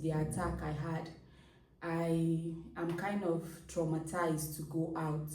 the attack I had, I am kind of traumatized to go out.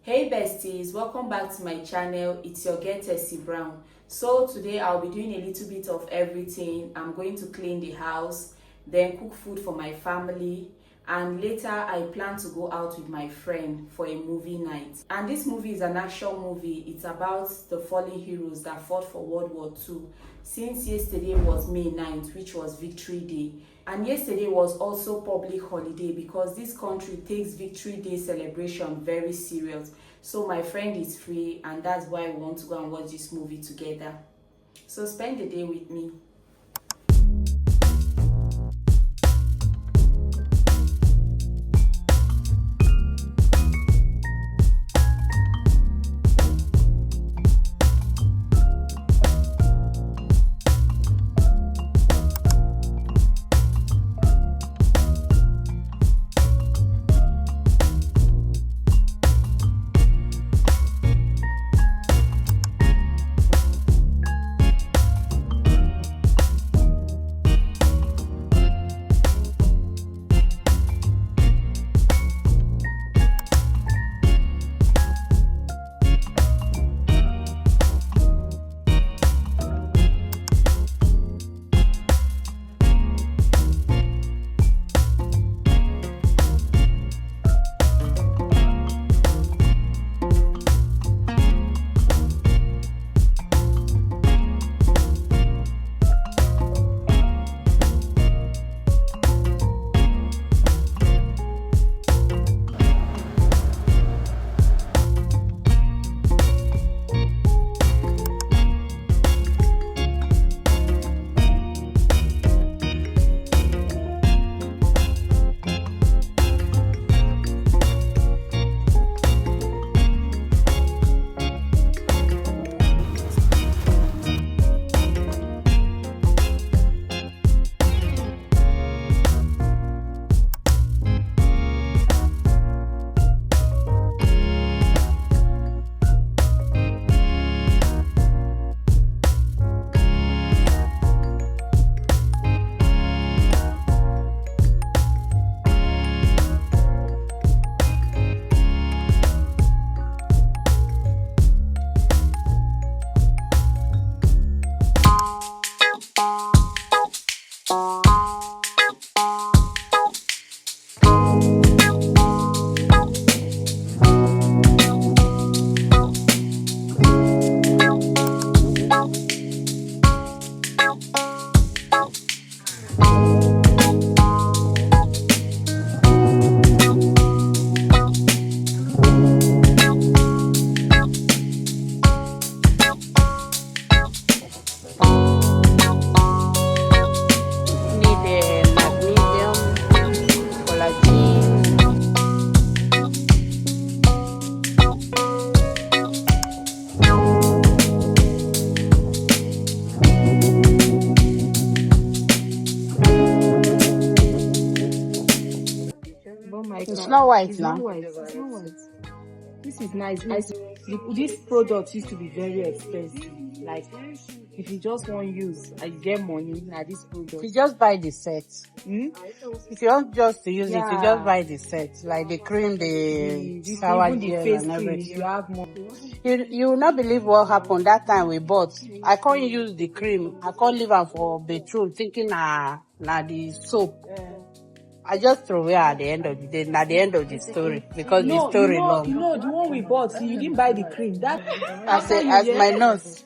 Hey besties, welcome back to my channel. It's your girl Tessie Brown. So today I'll be doing a little bit of everything. I'm going to clean the house, then cook food for my family, and later I plan to go out with my friend for a movie night. And this movie is an action movie. It's about the fallen heroes that fought for World War II. Since yesterday was May 9th, which was Victory Day. And yesterday was also public holiday because this country takes Victory Day celebration very serious. So my friend is free and that's why we want to go and watch this movie together. So spend the day with me. It's not white It's now. not white. It's not white. This is nice. This product used to be very expensive. Like, if you just want use and you get money, now this product. You just buy the set. If you want just to use it, you Yeah. just buy the set. Like the cream, the shower Even the gel face and cream, everything. you have more. You will not believe what happened that time we bought. I can't use the cream. I can't leave am for bathroom thinking na the soap. I just throw away at the end of the day, at the end of the story, because the story long. The one we bought, you didn't buy the cream. That As my nose.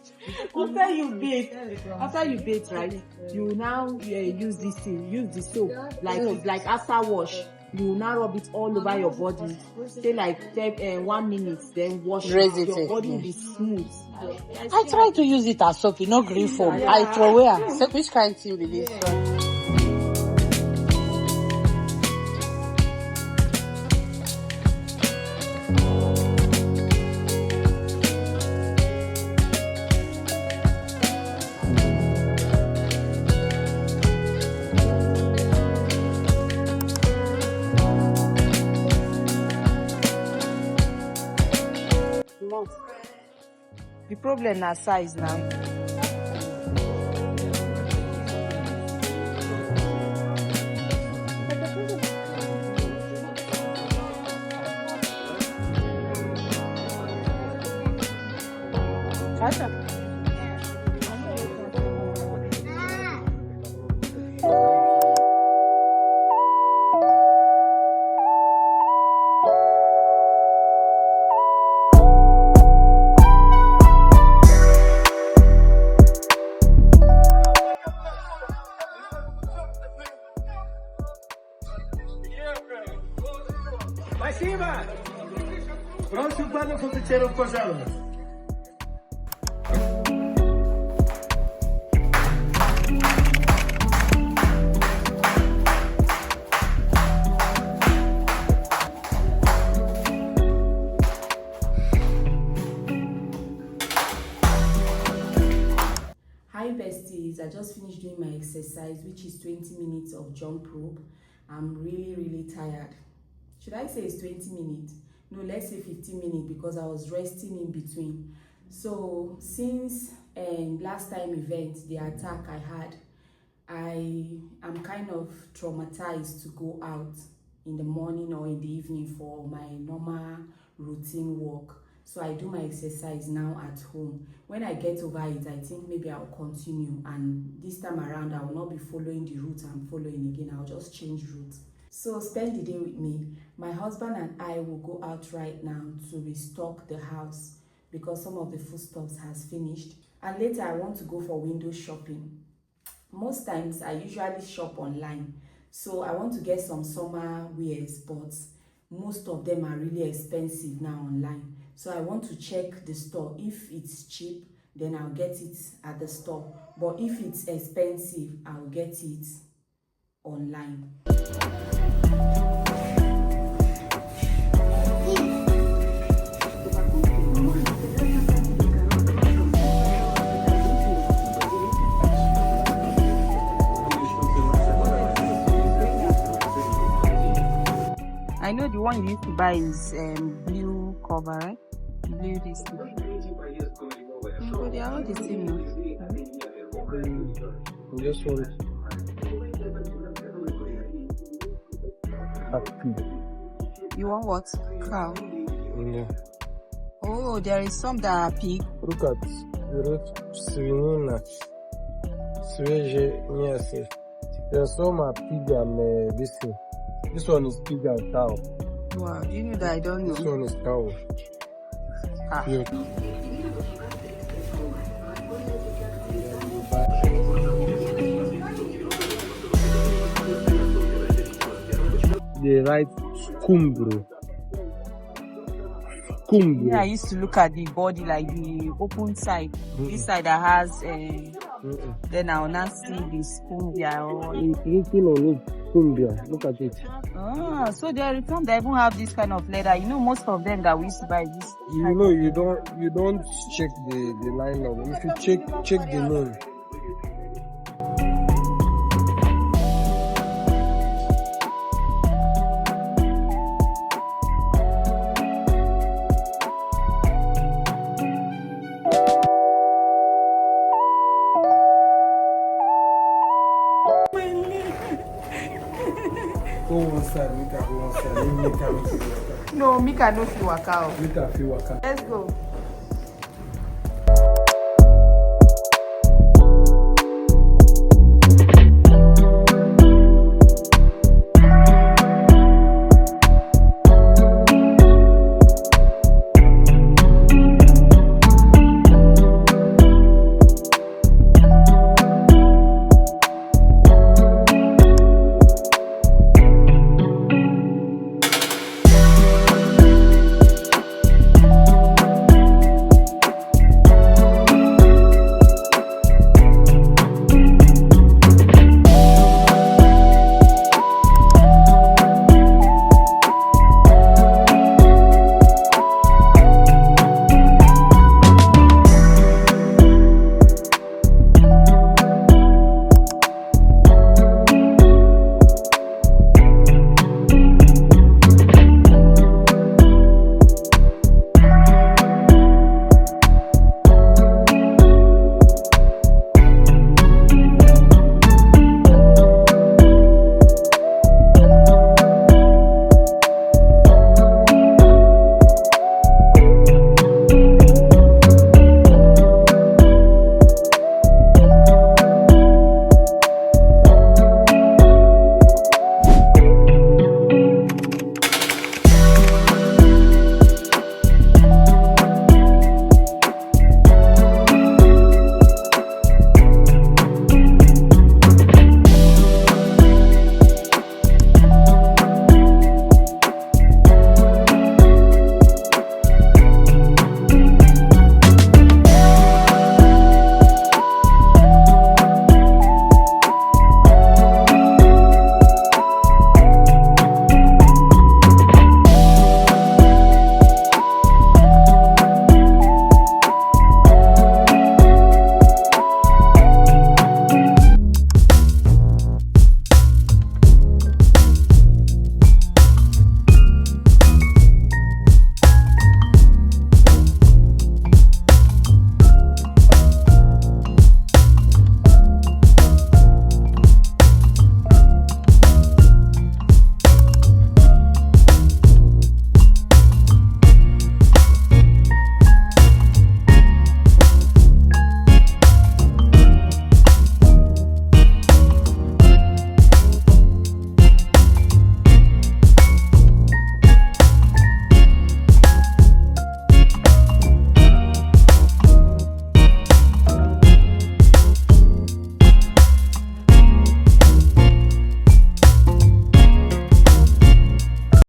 after you bathe, right? You now use this thing, use the soap, it's like after wash. You now rub it all over your body. Stay like 1 minute, then wash Raise it. it, Your body will be smooth. I try to use it as soap, no green foam. I throw away. So which kind of thing be this one? problem na size now. Спасибо! Прошу панов офицеров, пожалуйста. Hi besties, I just finished doing my exercise, which is 20 minutes of jump rope. I'm really tired. Should I say it's 20 minutes? No, let's say 15 minutes because I was resting in between. So since last time event, the attack I had, I am kind of traumatized to go out in the morning or in the evening for my normal routine walk. So I do my exercise now at home. When I get over it, I think maybe I'll continue, and this time around I will not be following the route I'm following again. I'll just change route. So spend the day with me. My husband and I will go out right now to restock the house because some of the foodstuffs has finished, and later I want to go for window shopping. Most times I usually shop online, so I want to get some summer wears, but most of them are really expensive now online. So I want to check the store. If it's cheap, then I'll get it at the store, but if it's expensive, I'll get it online. I know the one you used to buy is blue cover, right? Blue this thing. But they are all the same now. This one. You want what? Cow. Yeah. Oh, there is some that are pig. Look at свинина, свежее мясо. There's some are pig and this thing. This one is pig and cow. Wow, do you know that I don't know? This one is cow. Ah. Yeah. They write cumbro. Cumbro. Yeah, I used to look at the body, like the open side. This side that has, then I will not see the scumbia or. Looking on it, cumbia. Look at it. Ah, so there are some that even have this kind of leather. You know, most of them that we used to buy this. You know, you don't check the line of them. If you check the name. Go one side, make her go one side. Make her No, Mika no fit waka. Make her feel waka. Let's go.